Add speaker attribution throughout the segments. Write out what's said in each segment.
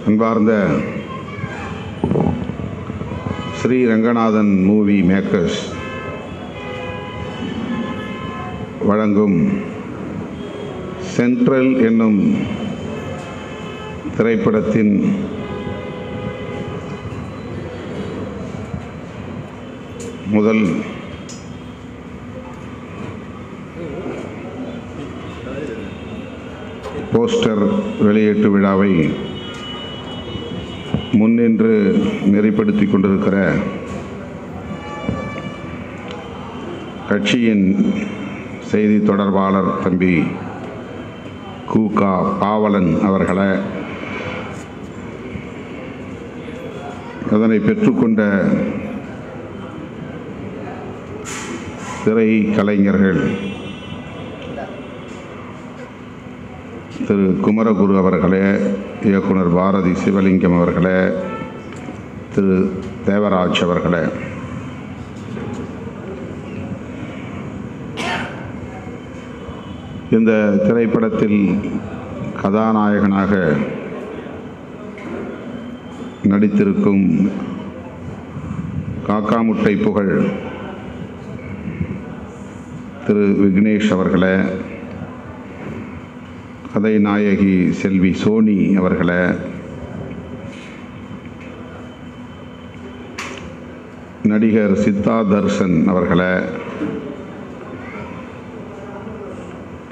Speaker 1: அன்பார்ந்த Sri Ranganathan movie makers வழங்கும் central என்னும் திரைப்படத்தின் முதல் போஸ்டர் வெளியீட்டு விழாவை முன்னின்று நெறிப்படுத்தி கொண்டிருக்கிற கட்சியின் செய்தி தொடர்பாளர் தம்பி கு.க. பாவலன் அவர்களை, அதனை பெற்றுக்கொண்ட திரை கலைஞர்கள் திரு குமரகுரு அவர்களே, இயக்குனர் பாரதி சிவலிங்கம் அவர்களே, திரு தேவராஜ் அவர்களே, இந்த திரைப்படத்தில் கதாநாயகனாக நடித்திருக்கும் காக்கா முட்டை புகழ் திரு விக்னேஷ் அவர்களே, கதை நாயகி செல்வி சோனி அவர்களே, நடிகர் சித்தா தர்சன் அவர்களே,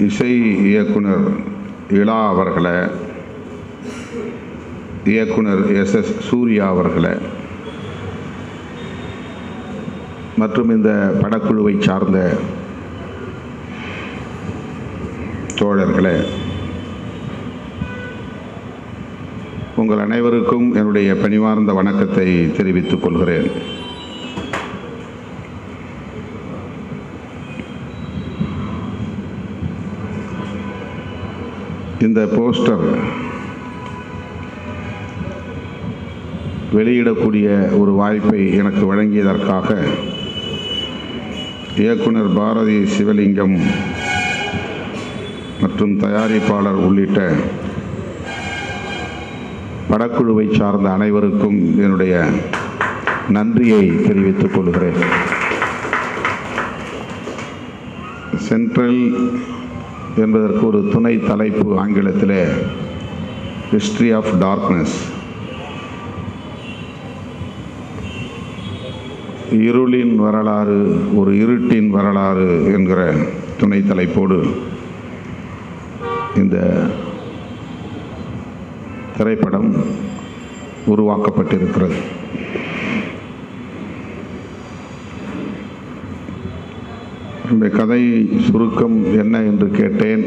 Speaker 1: இசை இயக்குனர் இளா அவர்களே, இயக்குனர் எஸ்.எஸ். சூர்யா அவர்களே மற்றும் இந்த படக்குழுவை சார்ந்த தோழர்களே, உங்கள் அனைவருக்கும் என்னுடைய பணிவார்ந்த வணக்கத்தை தெரிவித்துக் கொள்கிறேன். இந்த போஸ்டர் வெளியிடக்கூடிய ஒரு வாய்ப்பை எனக்கு வழங்கியதற்காக இயக்குனர் பாரதி சிவலிங்கம் மற்றும் தயாரிப்பாளர் உள்ளிட்ட படக்குழுவை சார்ந்த அனைவருக்கும் என்னுடைய நன்றியை தெரிவித்துக் கொள்கிறேன். சென்ட்ரல் என்பதற்கு ஒரு துணை தலைப்பு ஆங்கிலத்திலே ஹிஸ்டரி ஆஃப் டார்க்னஸ், இருளின் வரலாறு, ஒரு இருட்டின் வரலாறு என்கிற துணை தலைப்போடு இந்த திரைப்படம் உருவாக்கப்பட்டிருக்கிறது. இந்த கதை சுருக்கம் என்ன என்று கேட்டேன்.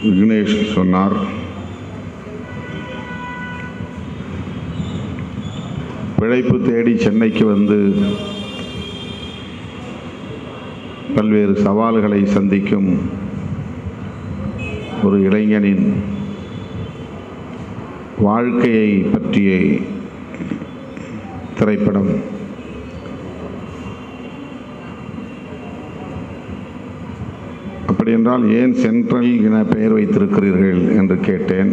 Speaker 1: விக்னேஷ் சொன்னார். பிழைப்பு தேடி சென்னைக்கு வந்து பல்வேறு சவால்களை சந்திக்கும் ஒரு இளைஞனின் வாழ்க்கையை பற்றிய திரைப்படம். அப்படி என்றால் ஏன் சென்ட்ரல் என பெயர் வைத்திருக்கிறீர்கள் என்று கேட்டேன்.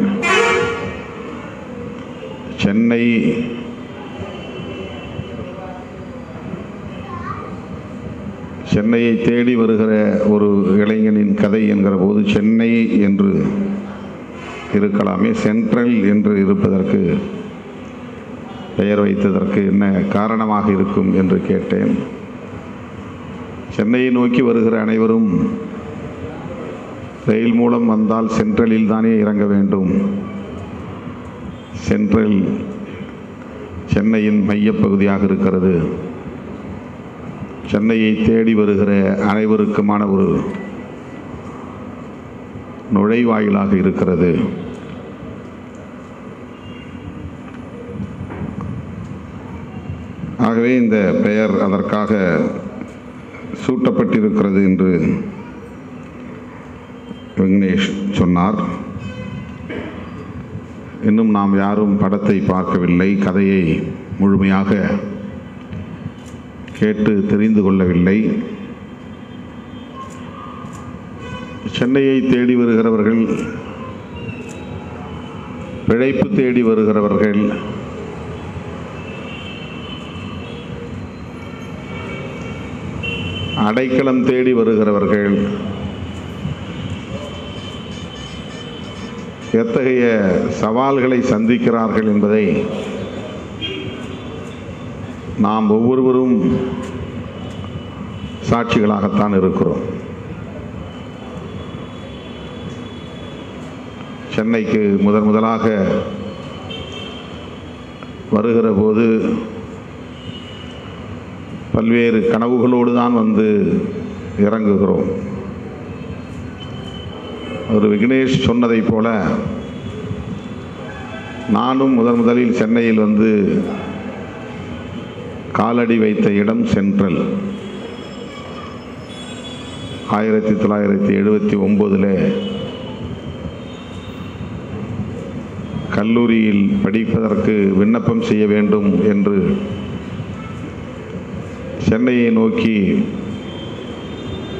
Speaker 1: சென்னையை தேடி வருகிற ஒரு இளைஞனின் கதை என்கிற போது சென்னை என்று இருக்கலாமே, சென்ட்ரல் என்று இருப்பதற்கு பெயர் வைத்ததற்கு என்ன காரணமாக இருக்கும் என்று கேட்டேன். சென்னையை நோக்கி வருகிற அனைவரும் ரயில் மூலம் வந்தால் சென்ட்ரலில் தானே இறங்க வேண்டும். சென்ட்ரல் சென்னையின் மையப்பகுதியாக இருக்கிறது. சென்னையை தேடி வருகிற அனைவருக்குமான ஒரு நுழைவாயிலாக இருக்கிறது. ஆகவே இந்த பெயர் அதற்காக சூட்டப்பட்டிருக்கிறது என்று விக்னேஷ் சொன்னார். இன்னும் நாம் யாரும் படத்தை பார்க்கவில்லை, கதையை முழுமையாக கேட்டு தெரிந்து கொள்ளவில்லை. சென்னையை தேடி வருகிறவர்கள் பிழைப்பு தேடி வருகிறவர்கள், அடைக்கலம் தேடி வருகிறவர்கள் எத்தகைய சவால்களை சந்திக்கிறார்கள் என்பதை நாம் ஒவ்வொருவரும் சாட்சிகளாகத்தான் இருக்கிறோம். சென்னைக்கு முதலாக வருகிற போது பல்வேறு கனவுகளோடு தான் வந்து இறங்குகிறோம். ஒரு விக்னேஷ் சொன்னதைப் போல நானும் முதலில் சென்னையில் வந்து காலடி வைத்த இடம் சென்ட்ரல். 1979 கல்லூரியில் படிப்பதற்கு விண்ணப்பம் செய்ய வேண்டும் என்று சென்னையை நோக்கி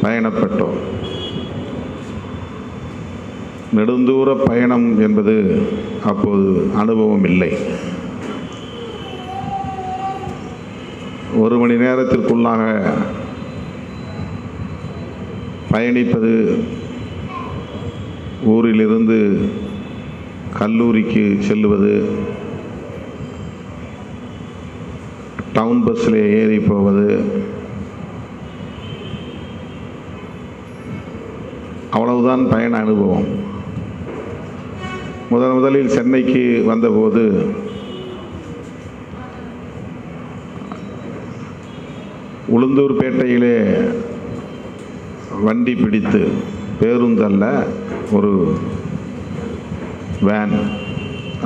Speaker 1: பயணப்பட்டோம். நெடுந்தூர பயணம் என்பது அப்போது அனுபவம் இல்லை. 1 மணி நேரத்திற்குள்ளாக பயணிப்பது, ஊரிலிருந்து கல்லூரிக்கு செல்லுவது, டவுன் பஸ்ஸில் ஏறி போவது, அவ்வளவுதான் பயண அனுபவம். முதலில் சென்னைக்கு வந்தபோது உளுந்தூர்பேட்டையிலே வண்டி பிடித்து, பேருந்தல்ல, ஒரு வேன்,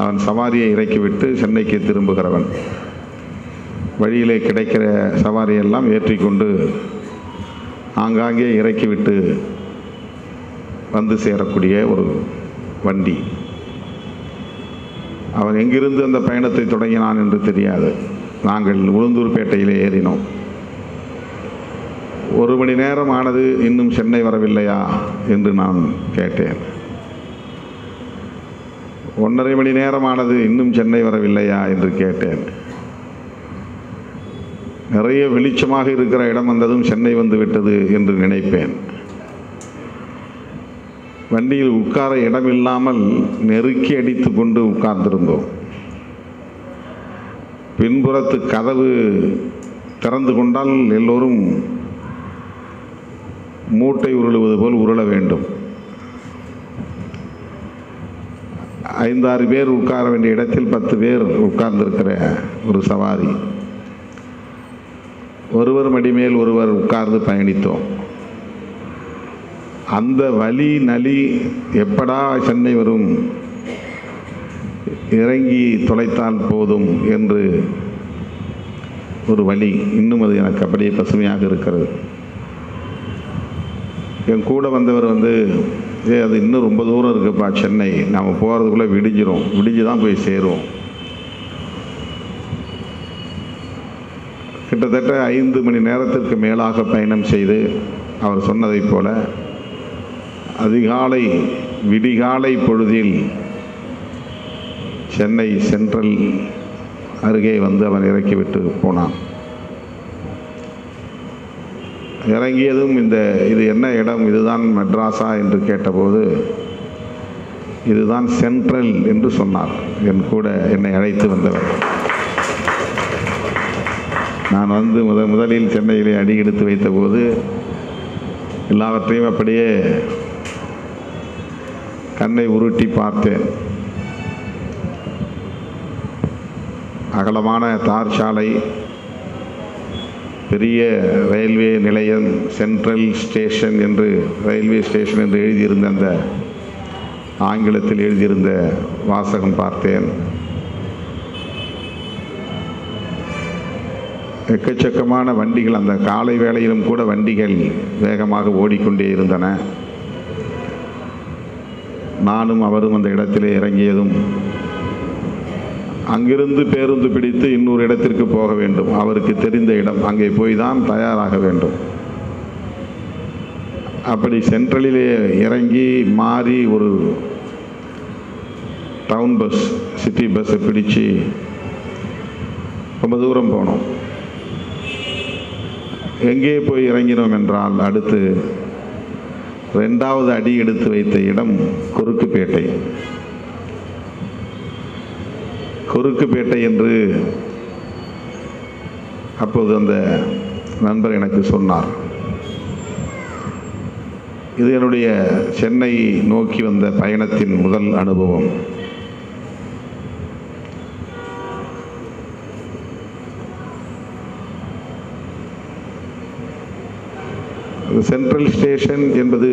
Speaker 1: அவன் சவாரியை இறக்கிவிட்டு சென்னைக்கு திரும்புகிறவன். வழியிலே கிடைக்கிற சவாரியெல்லாம் ஏற்றிக்கொண்டு ஆங்காங்கே இறக்கிவிட்டு வந்து சேரக்கூடிய ஒரு வண்டி. அவன் எங்கிருந்து அந்த பயணத்தை தொடங்கினான் என்று தெரியாது. நாங்கள் உளுந்தூர்பேட்டையிலே ஏறினோம். 1 மணி நேரம் ஆனது, இன்னும் சென்னை வரவில்லையா என்று நான் கேட்டேன். 1.5 மணி நேரம் ஆனது, இன்னும் சென்னை வரவில்லையா என்று கேட்டேன். நிறைய வெளிச்சமாக இருக்கிற இடம் வந்ததும் சென்னை வந்து விட்டது என்று நினைப்பேன். வண்டியில் உட்கார இடமில்லாமல் நெருக்கி அடித்து கொண்டு உட்கார்ந்திருந்தோம். பின்புறத்து கதவு திறந்து கொண்டால் எல்லோரும் மூட்டை உருளுவது போல் உருள வேண்டும். 5-6 பேர் உட்கார வேண்டிய இடத்தில் 10 பேர் உட்கார்ந்திருக்கிற ஒரு சவாரி. ஒருவர் மடி மேல் ஒருவர் உட்கார்ந்து பயணித்தோம். அந்த வலி நலி, எப்படா சென்னை வரும், இறங்கி தொலைத்தால் போதும் என்று ஒரு வலி இன்னும் அது எனக்கு அப்படியே பசுமையாக இருக்கிறது. என் கூட வந்தவர் வந்து, அது இன்னும் ரொம்ப தூரம் இருக்குப்பா சென்னை, நாம் போகிறதுக்குள்ளே விடிஞ்சு தான் போய் சேருவோம். கிட்டத்தட்ட 5 மணி நேரத்திற்கு மேலாக பயணம் செய்து அவர் சொன்னதைப் போல அதிகாலை விடிகாலை பொழுதில் சென்னை சென்ட்ரல் அருகே வந்து அவன் இறக்கிவிட்டு போனான். இறங்கியதும் இது என்ன இடம், இதுதான் மெட்ராஸா என்று கேட்டபோது இதுதான் சென்ட்ரல் என்று சொன்னார். என் கூட என்னை அழைத்து வந்தவர். நான் வந்து முதலில் சென்னையிலே அடியெடுத்து வைத்தபோது எல்லாவற்றையும் அப்படியே கண்ணை உருட்டி பார்த்தேன். அகலமான தார் சாலை, பெரிய ரயில்வே நிலையம், சென்ட்ரல் ஸ்டேஷன் என்று, ரயில்வே ஸ்டேஷன் என்று எழுதியிருந்த அந்த ஆங்கிலத்தில் எழுதியிருந்த வாசகம் பார்த்தேன். எக்கச்சக்கமான வண்டிகள், அந்த காலை வேளையிலும் கூட வண்டிகள் வேகமாக ஓடிக்கொண்டே இருந்தன. நானும் அவரும் அந்த இடத்திலே இறங்கியதும் அங்கிருந்து பேருந்து பிடித்து இன்னொரு இடத்திற்கு போக வேண்டும். அவருக்கு தெரிந்த இடம், அங்கே போய் தான் தயாராக வேண்டும். அப்படி சென்ட்ரலிலே இறங்கி மாறி ஒரு டவுன் பஸ், சிட்டி பஸ்ஸை பிடிச்சு ரொம்ப தூரம் போனோம். எங்கே போய் இறங்கினோம் என்றால், அடுத்து 2வது அடி எடுத்து வைத்த இடம் குறுக்குப்பேட்டை. குறுக்குப்பேட்டை என்று அப்போது அந்த நண்பர் எனக்கு சொன்னார். இது என்னுடைய சென்னை நோக்கி வந்த பயணத்தின் முதல் அனுபவம். சென்ட்ரல் ஸ்டேஷன் என்பது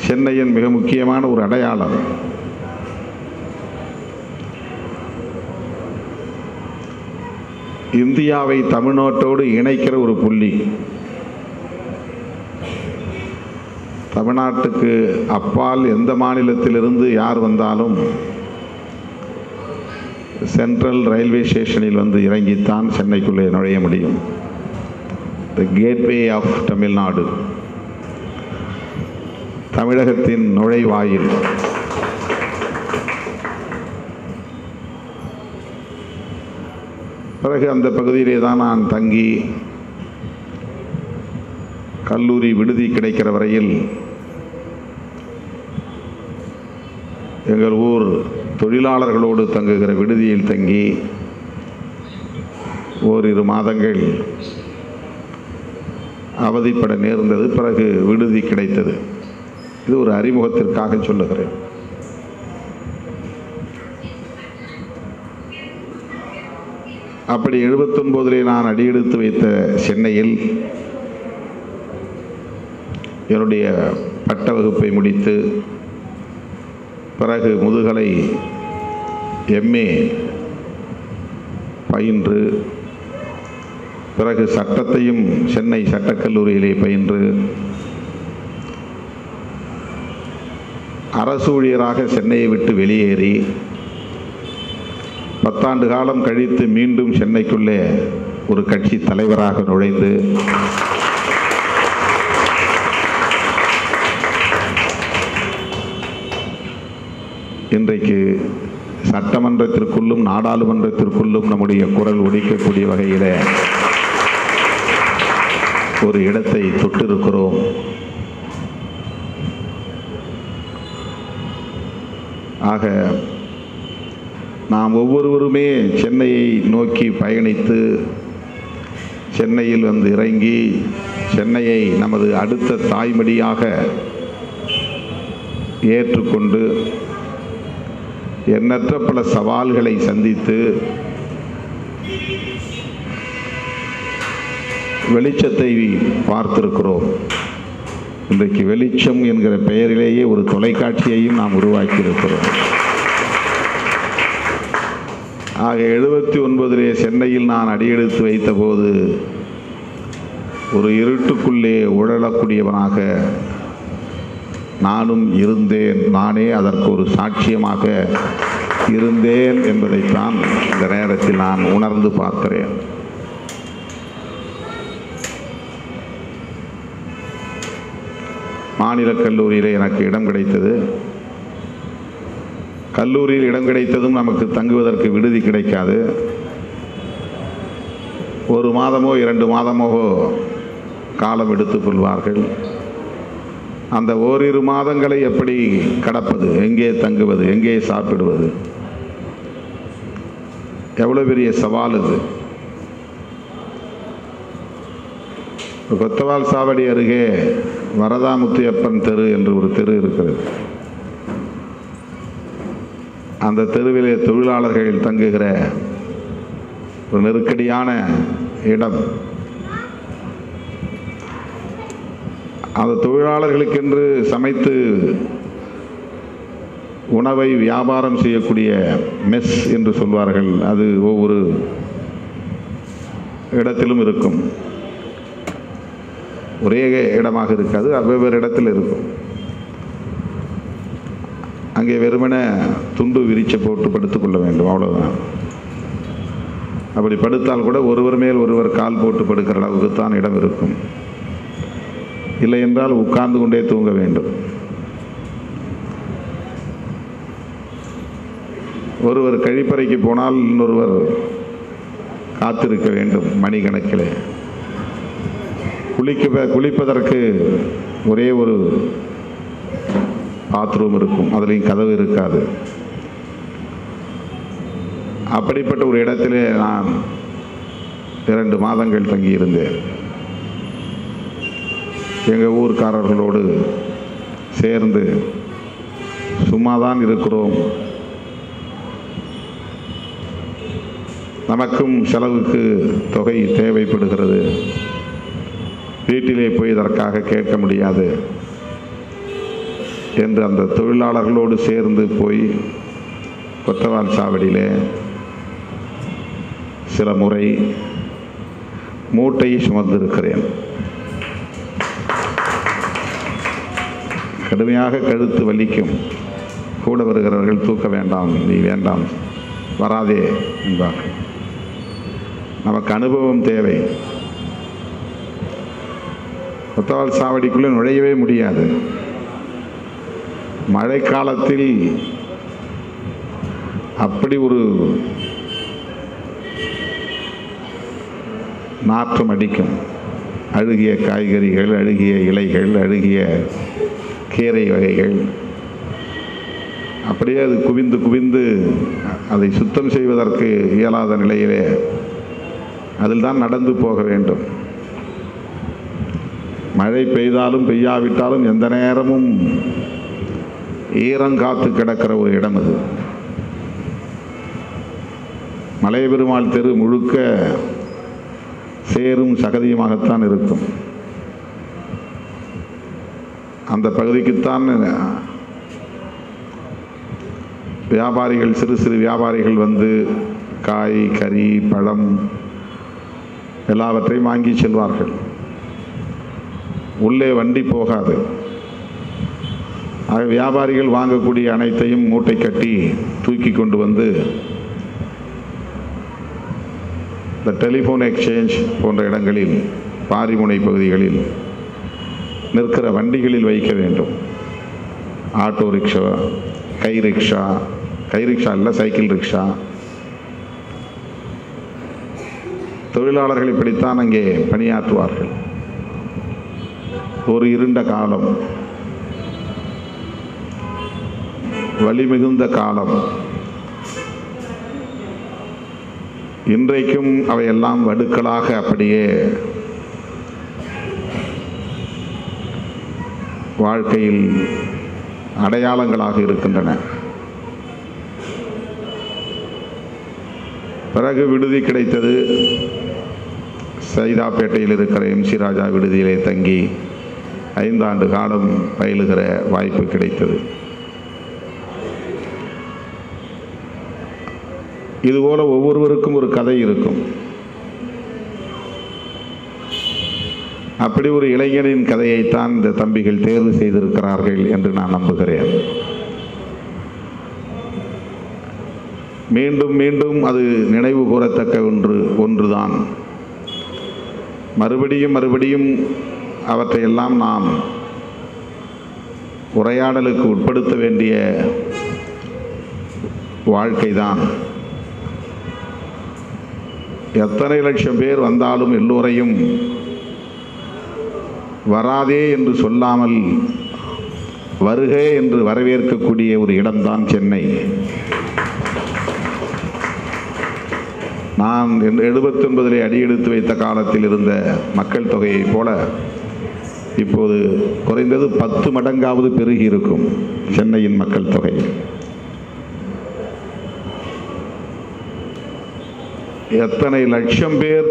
Speaker 1: சென்னையின் மிக முக்கியமான ஒரு அடையாளம். இந்தியாவை தமிழ்நாட்டோடு இணைக்கிற ஒரு புள்ளி. தமிழ்நாட்டுக்கு அப்பால் எந்த மாநிலத்திலிருந்து யார் வந்தாலும் சென்ட்ரல் ரயில்வே ஸ்டேஷனில் வந்து இறங்கித்தான் சென்னைக்குள்ளே நுழைய முடியும். தி கேட்வே ஆஃப் தமிழ்நாடு, தமிழகத்தின் நுழைவாயில். பிறகு அந்த பகுதியிலே தான் நான் தங்கி கல்லூரி விடுதி கிடைக்கிற வரையில் எங்கள் ஊர் தொழிலாளர்களோடு தங்குகிற விடுதியில் தங்கி ஓரிரு மாதங்கள் அவதிப்பட நேர்ந்தது. பிறகு விடுதி கிடைத்தது. இது ஒரு அறிமுகத்திற்காக சொல்லுகிறேன். அப்படி 79 நான் அடியெடுத்து வைத்த சென்னையில் என்னுடைய பட்ட வகுப்பை முடித்து பிறகு முதுகலை MA பயின்று பிறகு சட்டத்தையும் சென்னை சட்டக்கல்லூரியிலே பயின்று அரசு ஊழியராக சென்னையை விட்டு வெளியேறி 10 ஆண்டு காலம் கழித்து மீண்டும் சென்னைக்குள்ளே ஒரு கட்சி தலைவராக நுழைந்து இன்றைக்கு சட்டமன்றத்திற்குள்ளும் நாடாளுமன்றத்திற்குள்ளும் நம்முடைய குரல் ஒலிக்கக்கூடிய வகையில் ஒரு இடத்தை தொட்டிருக்கிறோம். ஆக நாம் ஒவ்வொருவருமே சென்னையை நோக்கி பயணித்து சென்னையில் வந்து இறங்கி சென்னையை நமது அடுத்த தாய்மடியாக ஏற்றுக்கொண்டு எண்ணற்ற பல சவால்களை சந்தித்து வெளிச்சத்தை பார்த்திருக்கிறோம். இன்றைக்கு வெளிச்சம் என்கிற பெயரிலேயே ஒரு தொலைக்காட்சியையும் நாம் உருவாக்கியிருக்கிறோம். ஆக 79 சென்னையில் நான் அடியெடுத்து வைத்தபோது ஒரு இருட்டுக்குள்ளே உழலக்கூடியவனாக நானும் இருந்தேன். நானே அதற்கு ஒரு சாட்சியமாக இருந்தேன் என்பதைத்தான் இந்த நேரத்தில் நான் உணர்ந்து பார்க்கிறேன். மாநில கல்லூரியில் எனக்கு இடம் கிடைத்தது. கல்லூரியில் இடம் கிடைத்ததும் நமக்கு தங்குவதற்கு விடுதி கிடைக்காது. 1 மாதமோ 2 மாதமோ காலம் எடுத்துக்கொள்வார்கள். அந்த ஓரிரு மாதங்களை எப்படி கடப்பது, எங்கே தங்குவது, எங்கே சாப்பிடுவது, எவ்வளோ பெரிய சவால் இது. கொத்தவால் சாவடி அருகே வரதாமுத்தியப்பன் தெரு என்று ஒரு தெரு இருக்கிறது. அந்த தெருவிலே தொழிலாளர்கள் தங்குகிற ஒரு நெருக்கடியான இடம். அந்த தொழிலாளர்களுக்கென்று சமைத்து உணவை வியாபாரம் செய்யக்கூடிய மெஸ் என்று சொல்வார்கள். அது ஒவ்வொரு இடத்திலும் இருக்கும். ஒரே இடமாக இருக்காது, வெவ்வேறு இடத்தில் இருக்கும். அங்கே வெறுமனே துண்டு விரிச்ச போட்டு படுத்துக்கொள்ள வேண்டும், அவ்வளோதான். அப்படி படுத்தால் கூட ஒருவர் மேல் ஒருவர் கால் போட்டு படுக்கிற அளவுக்கு தான் இடம் இருக்கும். இல்லை என்றால் உட்கார்ந்து கொண்டே தூங்க வேண்டும். ஒருவர் கழிப்பறைக்கு போனால் இன்னொருவர் காத்திருக்க வேண்டும் மணிக்கணக்கில். குளிப்பதற்கு ஒரே ஒரு பாத்ரூம் இருக்கும், அதுலேயும் கதவு இருக்காது. அப்படிப்பட்ட ஒரு இடத்திலே நான் 2 மாதங்கள் தங்கியிருந்தேன். எங்கள் ஊர்க்காரர்களோடு சேர்ந்து சும்மாதான் இருக்கிறோம், நமக்கும் செலவுக்கு தொகை தேவைப்படுகிறது, வீட்டிலே போய் இதற்காக கேட்க முடியாது என்று அந்த தொழிலாளர்களோடு சேர்ந்து போய் கொத்தவால் சாவடியிலே சில முறை மூட்டையை சுமந்திருக்கிறேன். கடுமையாக கழுத்து வலிக்கும். கூட வருகிறவர்கள் தூக்க வேண்டாம், நீ வேண்டாம், வராதே என்பார்கள். நமக்கு அனுபவம் தேவை. கொத்தவால் சாவடிக்குள்ளே நுழையவே முடியாது. மழைக்காலத்தில் அப்படி ஒரு நாற்றம் அடிக்கும். அழுகிய காய்கறிகள், அழுகிய இலைகள், அழுகிய கீரை வகைகள், அப்படியே அது குவிந்து குவிந்து அதை சுத்தம் செய்வதற்கு இயலாத நிலையிலே அதில் தான் நடந்து போக வேண்டும். மழை பெய்தாலும் பெய்யாவிட்டாலும் எந்த நேரமும் ஈரங்காத்து கிடக்கிற ஒரு இடம் அது. மலை பெருமாள் தெரு முழுக்க சேரும் சகதியுமாகத்தான் இருக்கும். அந்த பகுதிக்குத்தான் வியாபாரிகள், சிறு சிறு வியாபாரிகள் வந்து காய், கறி, பழம் எல்லாவற்றையும் வாங்கி செல்வார்கள். உள்ளே வண்டி போகாது. ஆக வியாபாரிகள் வாங்கக்கூடிய அனைத்தையும் மூட்டை கட்டி தூக்கி கொண்டு வந்து இந்த டெலிஃபோன் எக்ஸ்சேஞ்ச் போன்ற இடங்களில், பாரிமுனை பகுதிகளில் நிற்கிற வண்டிகளில் வைக்க வேண்டும். ஆட்டோ ரிக்ஷா, கை ரிக்ஷா இல்லை, சைக்கிள் ரிக்ஷா. தொழிலாளர்கள் இப்படித்தான் அங்கே பணியாற்றுவார்கள். ஒரு இருண்ட காலம், வலி மிகுந்த காலம். இன்றைக்கும் அவையெல்லாம் வடுக்களாக அப்படியே வாழ்க்கையில் அடையாளங்களாக இருக்கின்றன. பிறகு விடுதி கிடைத்தது. சைதாப்பேட்டையில் இருக்கிற MC ராஜா விடுதியிலே தங்கி 5 ஆண்டு காலம் பயிலுகிற வாய்ப்பு கிடைத்தது. இதுபோல ஒவ்வொருவருக்கும் ஒரு கதை இருக்கும். அப்படி ஒரு இளைஞனின் கதையைத்தான் இந்த தம்பிகள் தேர்வு செய்திருக்கிறார்கள் என்று நான் நம்புகிறேன். மீண்டும் மீண்டும் அது நினைவு கூறத்தக்க ஒன்றுதான். மறுபடியும் அவற்றையெல்லாம் நாம் உரையாடலுக்கு உட்படுத்த வேண்டிய வாழ்க்கைதான். எத்தனை லட்சம் பேர் வந்தாலும் எல்லோரையும் வராதே என்று சொல்லாமல் வருக என்று வரவேற்கக்கூடிய ஒரு இடம்தான் சென்னை. நான் 79 அடியெடுத்து வைத்த காலத்தில் இருந்த மக்கள் தொகையைப் போல இப்போது குறைந்தது 10 மடங்காவது பெருகி இருக்கும் சென்னையின் மக்கள் தொகை. எத்தனை லட்சம் பேர்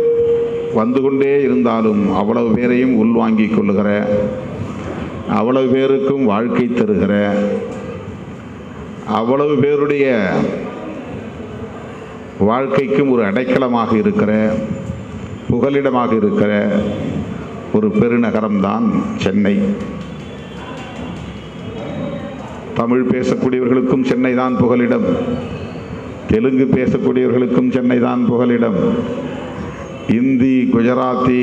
Speaker 1: வந்து கொண்டே இருந்தாலும் அவ்வளவு பேரையும் உள்வாங்கிக் கொள்ளுகிற, அவ்வளவு பேருக்கும் வாழ்க்கை தருகிற, அவ்வளவு பேருடைய வாழ்க்கைக்கும் ஒரு அடைக்கலமாக இருக்கிற, புகலிடமாக இருக்கிற ஒரு பெருநகரம்தான் சென்னை. தமிழ் பேசக்கூடியவர்களுக்கும் சென்னை தான் புகலிடம், தெலுங்கு பேசக்கூடியவர்களுக்கும் சென்னை தான் புகலிடம், இந்தி, குஜராத்தி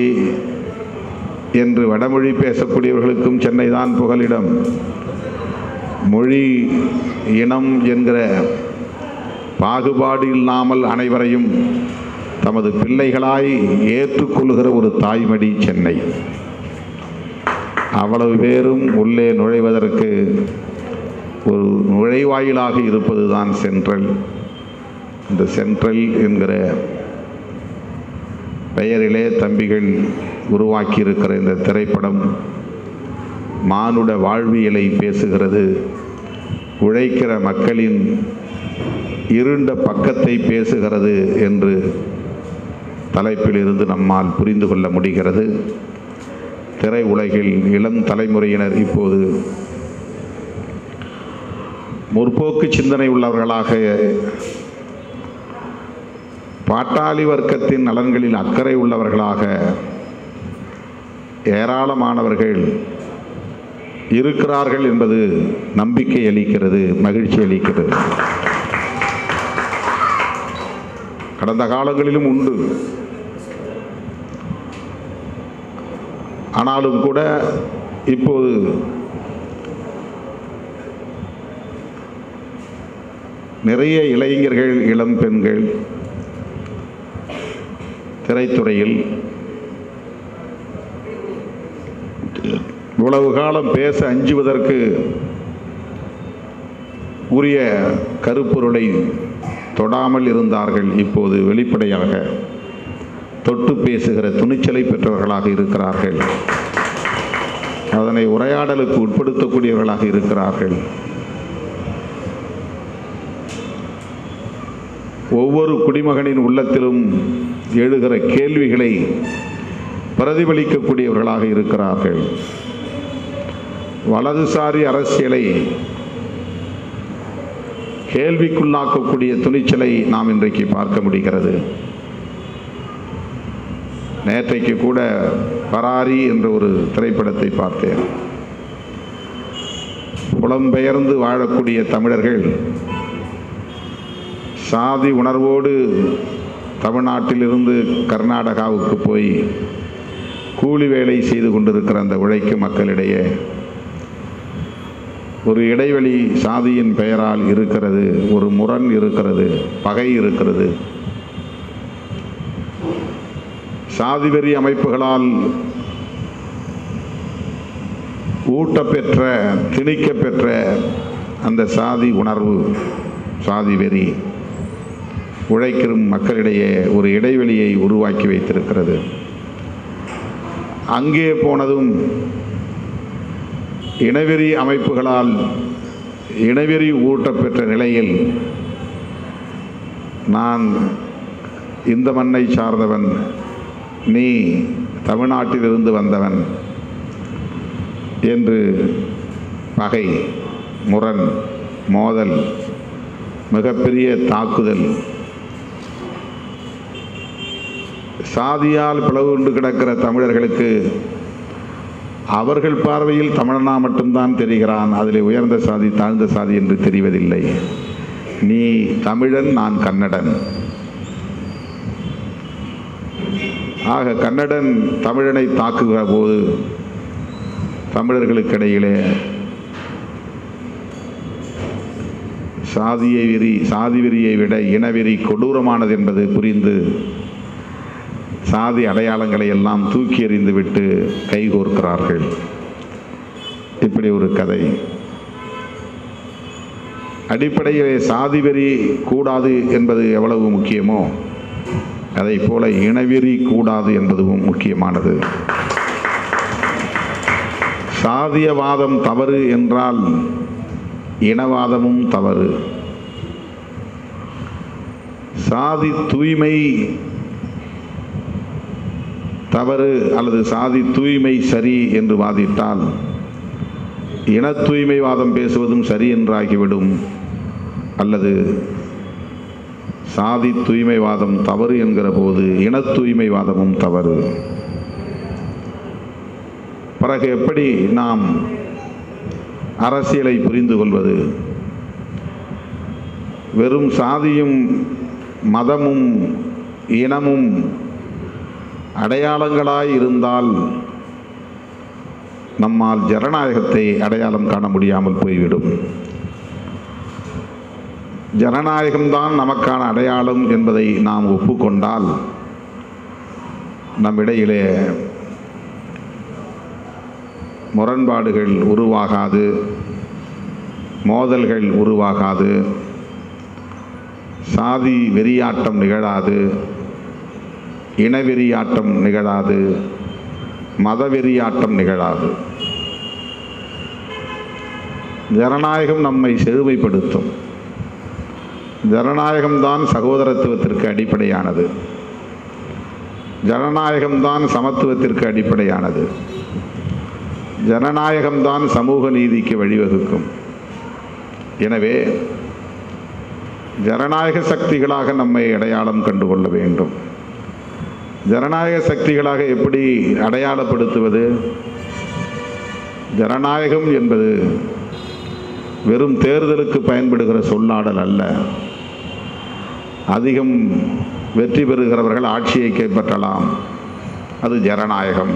Speaker 1: என்று வடமொழி பேசக்கூடியவர்களுக்கும் சென்னை தான் புகலிடம், மொழி இனம் என்கிற பாகுபாடு இல்லாமல் அனைவரையும் தமது பிள்ளைகளாய் ஏற்றுக்கொள்கிற ஒரு தாய்மடி சென்னை. அவ்வளவு பேரும் உள்ளே நுழைவதற்கு ஒரு நுழைவாயிலாக இருப்பது தான் சென்ட்ரல். இந்த சென்ட்ரல் என்கிற பெயரிலே தம்பிகள் உருவாக்கியிருக்கிற இந்த திரைப்படம் மானுட வாழ்வியலை பேசுகிறது. உழைக்கிற மக்களின் இருண்ட பக்கத்தை பேசுகிறது என்று தலைப்பிலிருந்து நம்மால் புரிந்து கொள்ள முடிகிறது. திரை உலகில் இளம் தலைமுறையினர் இப்போது முற்போக்கு சிந்தனை உள்ளவர்களாக, பாட்டாளி வர்க்கத்தின் நலன்களில் அக்கறை உள்ளவர்களாக ஏராளமானவர்கள் இருக்கிறார்கள் என்பது நம்பிக்கை அளிக்கிறது, மகிழ்ச்சி அளிக்கிறது. கடந்த காலங்களிலும் உண்டு. ஆனாலும் கூட இப்போது நிறைய இளைஞர்கள், இளம் பெண்கள் திரைத்துறையில் இவ்வளவு காலம் பேச அஞ்சுவதற்கு உரிய கருப்பொருளை தொடாமல் இருந்தார்கள். இப்போது வெளிப்படையாக தொட்டு பேசுகிற துணிச்சலை பெற்றவர்களாக இருக்கிறார்கள். அதனை உரையாடலுக்கு உட்படுத்தக்கூடியவர்களாக இருக்கிறார்கள். ஒவ்வொரு குடிமகனின் உள்ளத்திலும் எழுகிற கேள்விகளை பிரதிபலிக்கக்கூடியவர்களாக இருக்கிறார்கள். வலதுசாரி அரசியலை கேள்விக்குள்ளாக்கக்கூடிய துணிச்சலை நாம் இன்றைக்கு பார்க்க முடிகிறது. நேற்றைக்கு கூட பராரி என்ற ஒரு திரைப்படத்தை பார்த்தேன். புலம்பெயர்ந்து வாழக்கூடிய தமிழர்கள் சாதி உணர்வோடு தமிழ்நாட்டிலிருந்து கர்நாடகாவுக்கு போய் கூலி வேலை செய்து கொண்டிருக்கிற அந்த உழைக்கும் மக்களிடையே ஒரு இடைவெளி சாதியின் பெயரால் இருக்கிறது, ஒரு முரண் இருக்கிறது, பகை இருக்கிறது. சாதிவெறி அமைப்புகளால் ஊட்டப்பெற்ற, திணிக்கப்பெற்ற அந்த சாதி உணர்வு, சாதி வெறி உழைக்கும் மக்களிடையே ஒரு இடைவெளியை உருவாக்கி வைத்திருக்கிறது. அங்கே போனதும் இனவெறி அமைப்புகளால் இனவெறி ஊட்டப்பெற்ற நிலையில் நான் இந்த மண்ணை சார்ந்தவன், நீ தமிழ்நாட்டிலிருந்து வந்தவன் என்று பகை, முரண், மோதல், மிகப்பெரிய தாக்குதல், சாதியால் பிளவு கொண்டு கிடக்கிற தமிழர்களுக்கு அவர்கள் பார்வையில் தமிழனா மட்டும்தான் தெரிகிறான். அதில் உயர்ந்த சாதி, தாழ்ந்த சாதி என்று தெரிவதில்லை. நீ தமிழன், நான் கன்னடன். ஆக கன்னடன் தமிழனை தாக்குகிற போது தமிழர்களுக்கிடையிலே சாதி வெறியை விட இனவெறி கொடூரமானது என்பது புரிந்து சாதி அடையாளங்களை எல்லாம் தூக்கி எறிந்துவிட்டு கைகோர்க்கிறார்கள். இப்படி ஒரு கதை. அடிப்படையிலே சாதி வெறி கூடாது என்பது எவ்வளவு முக்கியமோ அதை போல இனவெறி கூடாது என்பதும் முக்கியமானது. சாதியவாதம் தவறு என்றால் இனவாதமும் தவறு. சாதி தூய்மை தவறு அல்லது சாதி தூய்மை சரி என்று வாதிட்டால் இன தூய்மைவாதம் பேசுவதும் சரி என்றாகிவிடும். அல்லது சாதி தூய்மைவாதம் தவறு என்கிற போது இன தூய்மைவாதமும் தவறு. பிறகு எப்படி நாம் அரசியலை புரிந்து கொள்வது? வெறும் சாதியும் மதமும் இனமும் அடையாளங்களாய் இருந்தால் நம்மால் ஜனநாயகத்தை அடையாளம் காண முடியாமல் போய்விடும். ஜனநாயகம்தான் நமக்கான அடையாளம் என்பதை நாம் ஒப்புக்கொண்டால் நம்மிடையிலே முரண்பாடுகள் உருவாகாது, மோதல்கள் உருவாகாது, சாதி வெறியாட்டம் நிகழாது, இனவெறியாட்டம் நிகழாது, மதவெறியாட்டம் நிகழாது. ஜனநாயகம் நம்மை செழுமைப்படுத்தும். ஜனநாயகம்தான் சகோதரத்துவத்திற்கு அடிப்படையானது. ஜனநாயகம்தான் சமத்துவத்திற்கு அடிப்படையானது. ஜனநாயகம்தான் சமூக நீதிக்கு வழிவகுக்கும். எனவே ஜனநாயக சக்திகளாக நம்மை அடையாளம் கண்டுகொள்ள வேண்டும். ஜனநாயக சக்திகளாக எப்படி அடையாளப்படுத்துவது? ஜனநாயகம் என்பது வெறும் தேர்தலுக்கு பயன்படுகிற சொல்லாடல் அல்ல. அதிகம் வெற்றி பெறுகிறவர்கள் ஆட்சியை கைப்பற்றலாம், அது ஜனநாயகம்.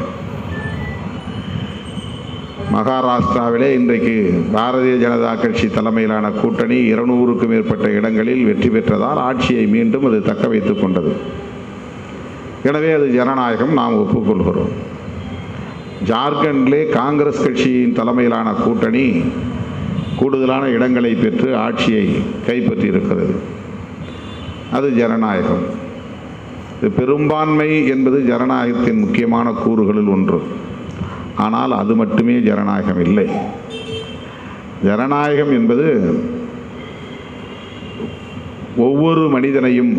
Speaker 1: மகாராஷ்டிராவிலே இன்றைக்கு பாரதிய ஜனதா கட்சி தலைமையிலான கூட்டணி 200க்கும் மேற்பட்ட இடங்களில் வெற்றி பெற்றதால் ஆட்சியை மீண்டும் அது தக்க வைத்துக் கொண்டது. எனவே அது ஜனநாயகம், நாம் ஒப்புக்கொள்கிறோம். ஜார்க்கண்டிலே காங்கிரஸ் கட்சியின் தலைமையிலான கூட்டணி கூடுதலான இடங்களை பெற்று ஆட்சியை கைப்பற்றி இருக்கிறது, அது ஜனநாயகம். பெரும்பான்மை என்பது ஜனநாயகத்தின் முக்கியமான கூறுகளில் ஒன்று. ஆனால் அது மட்டுமே ஜனநாயகம் இல்லை. ஜனநாயகம் என்பது ஒவ்வொரு மனிதனையும்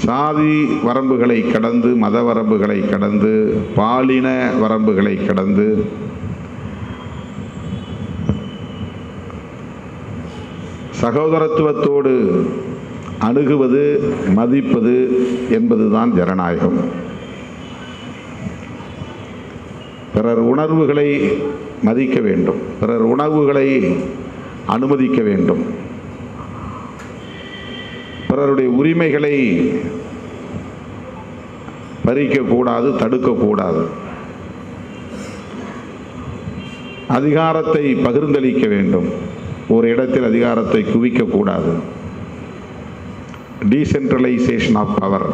Speaker 1: சாதி வரம்புகளை கடந்து, மத வரம்புகளை கடந்து, பாலின வரம்புகளை கடந்து சகோதரத்துவத்தோடு அணுகுவது, மதிப்பது என்பதுதான் ஜனநாயகம். பிறர் உணர்வுகளை மதிக்க வேண்டும், பிறர் உணர்வுகளை அனுமதிக்க வேண்டும், பிறருடைய உரிமைகளை பறிக்கக்கூடாது, தடுக்கக்கூடாது, அதிகாரத்தை பகிர்ந்தளிக்க வேண்டும், ஒரு இடத்தில் அதிகாரத்தை குவிக்கக்கூடாது. டீசென்ட்ரலைசேஷன் ஆஃப் பவர்,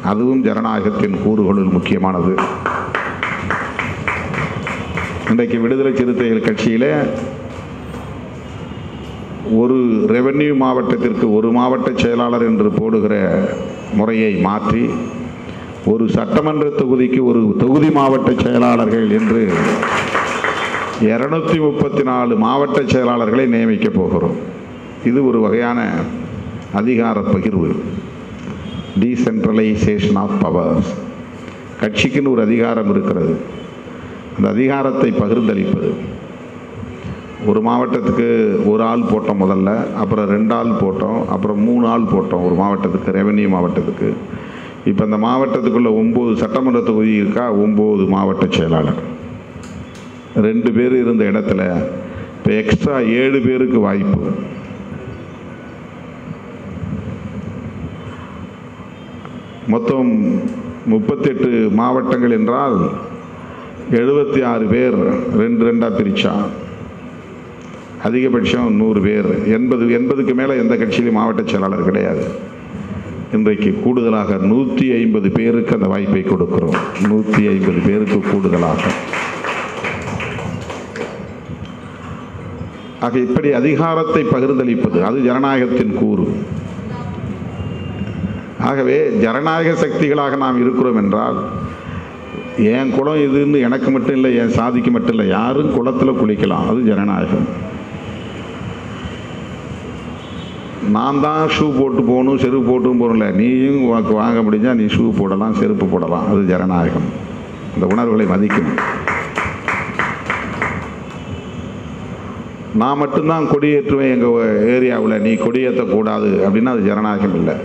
Speaker 1: அதுவும் ஜனநாயகத்தின் கூறுகளுள் முக்கியமானது. இன்றைக்கு விடுதலை சிறுத்தைகள் கட்சியில் ஒரு ரெவென்யூ மாவட்டத்திற்கு ஒரு மாவட்ட செயலாளர் என்று போடுகிற முறையை மாற்றி ஒரு சட்டமன்ற தொகுதிக்கு ஒரு தொகுதி மாவட்ட செயலாளர்கள் என்று 234 மாவட்ட செயலாளர்களை நியமிக்கப் போகிறோம். இது ஒரு வகையான அதிகார பகிர்வு, டீசென்ட்ரலைசேஷன் ஆஃப் பவர்ஸ். கட்சிக்குன்னு ஒரு அதிகாரம் இருக்கிறது, அந்த அதிகாரத்தை பகிர்ந்தளிப்பது. ஒரு மாவட்டத்துக்கு ஒரு ஆள் போட்டோம் முதல்ல, அப்புறம் 2 ஆள் போட்டோம், அப்புறம் 3 ஆள் போட்டோம் ஒரு மாவட்டத்துக்கு, ரெவென்யூ மாவட்டத்துக்கு. இப்போ இந்த மாவட்டத்துக்குள்ள 9 சட்டமன்ற தொகுதி இருக்கா, 9 மாவட்ட செயலாளர். 2 பேர் இருந்த இடத்துல இப்போ எக்ஸ்ட்ரா 7 பேருக்கு வாய்ப்பு. மொத்தம் 38 மாவட்டங்கள் என்றால் 76 பேர் 2 பிரிச்சா அதிகபட்சம் 100 பேர். 80க்கு மேலே எந்த கட்சியிலும் மாவட்ட செயலாளர் கிடையாது. இன்றைக்கு கூடுதலாக 150 பேருக்கு அந்த வாய்ப்பை கொடுக்கிறோம். 150 பேருக்கு கூடுதலாக. ஆக இப்படி அதிகாரத்தை பகிர்ந்தளிப்பது, அது ஜனநாயகத்தின் கூறு. ஆகவே ஜனநாயக சக்திகளாக நாம் இருக்கிறோம் என்றால், என் குலம் இதுன்னு எனக்கு மட்டும் இல்லை, என் சாதிக்கு மட்டும் இல்லை, யாரும் குளத்தில் குளிக்கலாம், அது ஜனநாயகம். நான் தான் ஷூ போட்டு போகணும், செருப்பு போட்டும் போகணும்ல, நீயும் வாங்க முடிஞ்சால் நீ ஷூ போடலாம், செருப்பு போடலாம், அது ஜனநாயகம். அந்த உணர்வுகளை மதிக்கணும். நான் மட்டும்தான் கொடியேற்றுவேன் எங்கள் ஏரியாவில், நீ கொடியேற்றக்கூடாது அப்படின்னா அது ஜனநாயகம் இல்லை.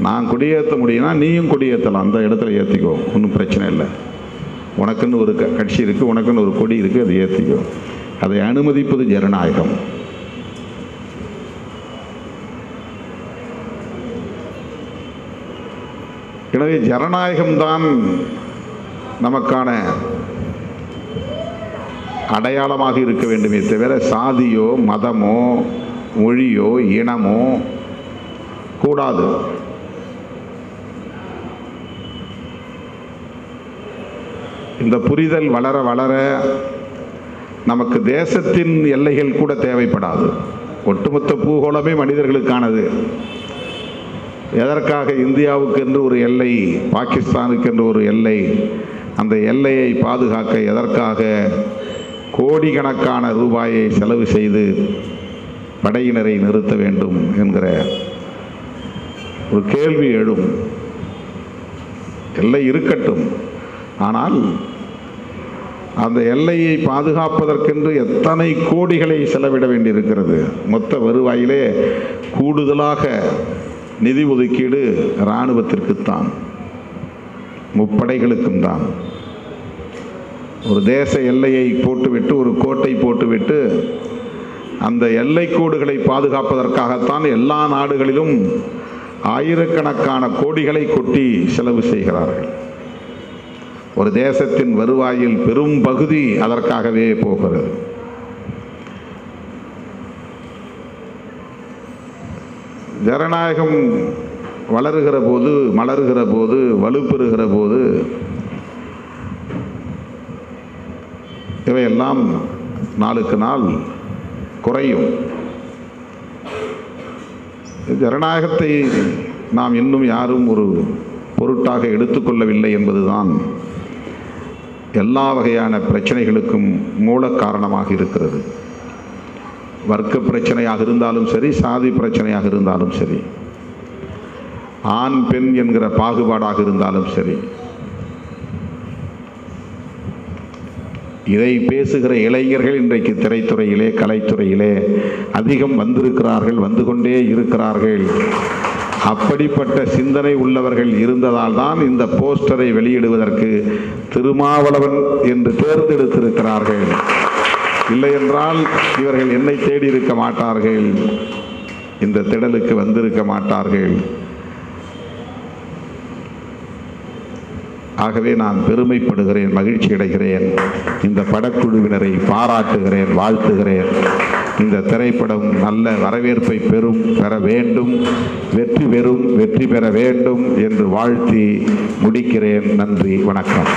Speaker 1: நான் கொடியேற்ற முடியும்னா நீயும் கொடியேற்றலாம், அந்த இடத்துல ஏற்றிக்கோ, ஒன்றும் பிரச்சனை இல்லை. உனக்குன்னு ஒரு கட்சி இருக்குது, உனக்குன்னு ஒரு கொடி இருக்குது, அதை ஏற்றிக்கோ. அதை அனுமதிப்பது ஜனநாயகம். எனவே ஜனநாயகம்தான் நமக்கான அடையாளமாக இருக்க வேண்டுமே தவிர சாதியோ மதமோ மொழியோ இனமோ கூடாது. இந்த புரிதல் வளர வளர நமக்கு தேசத்தின் எல்லைகள் கூட தேவைப்படாது. ஒட்டுமொத்த பூகோளமே மனிதர்களுக்கானது. எதற்காக இந்தியாவுக்கு என்று ஒரு எல்லை, பாகிஸ்தானுக்கு என்று ஒரு எல்லை, அந்த எல்லையை பாதுகாக்க எதற்காக கோடிக்கணக்கான ரூபாயை செலவு செய்து படையினரை நிறுத்த வேண்டும் என்கிற ஒரு கேள்வி எழும். எல்லை இருக்கட்டும், ஆனால் அந்த எல்லையை பாதுகாப்பதற்கென்று எத்தனை கோடிகளை செலவிட வேண்டியிருக்கிறது. மொத்த வருவாயிலே கூடுதலாக நிதி ஒதுக்கீடு இராணுவத்திற்குத்தான், முப்படைகளுக்கும் தான். ஒரு தேச எல்லையை போட்டுவிட்டு, ஒரு கோட்டை போட்டுவிட்டு, அந்த எல்லை கோடுகளை பாதுகாப்பதற்காகத்தான் எல்லா நாடுகளிலும் ஆயிரக்கணக்கான கோடிகளை கொட்டி செலவு செய்கிறார்கள். ஒரு தேசத்தின் வருவாயில் பெரும் பகுதி அதற்காகவே போகிறது. ஜனநாயகம் வளருகிற போது, மலருகிற போது, வலுப்பெறுகிற போது இவையெல்லாம் நாளுக்கு நாள் குறையும். ஜனநாயகத்தை நாம் இன்னும் யாரும் ஒரு பொருட்டாக எடுத்துக்கொள்ளவில்லை என்பதுதான் எல்லா வகையான பிரச்சனைகளுக்கும் மூல காரணமாக இருக்கிறது. வர்க்க பிரச்சனையாக இருந்தாலும் சரி, சாதி பிரச்சனையாக இருந்தாலும் சரி, ஆண் பெண் என்கிற பாகுபாடாக இருந்தாலும் சரி, இதை பேசுகிற இளைஞர்கள் இன்றைக்கு திரைத்துறையிலே, கலைத்துறையிலே அதிகம் வந்திருக்கிறார்கள், வந்து கொண்டே இருக்கிறார்கள். அப்படிப்பட்ட சிந்தனை உள்ளவர்கள் இருந்ததால் தான் இந்த போஸ்டரை வெளியிடுவதற்கு திருமாவளவன் என்று தேர்ந்தெடுத்திருக்கிறார்கள். இல்லை என்றால் இவர்கள் என்னை தேடி இருக்க மாட்டார்கள், இந்த திடலுக்கு வந்திருக்க மாட்டார்கள். ஆகவே நான் பெருமைப்படுகிறேன், மகிழ்ச்சி அடைகிறேன். இந்த படக்குழுவினரை பாராட்டுகிறேன், வாழ்த்துகிறேன். இந்த திரைப்படம் நல்ல வரவேற்பை பெற வேண்டும், வெற்றி பெற வேண்டும் என்று வாழ்த்தி முடிக்கிறேன். நன்றி, வணக்கம்.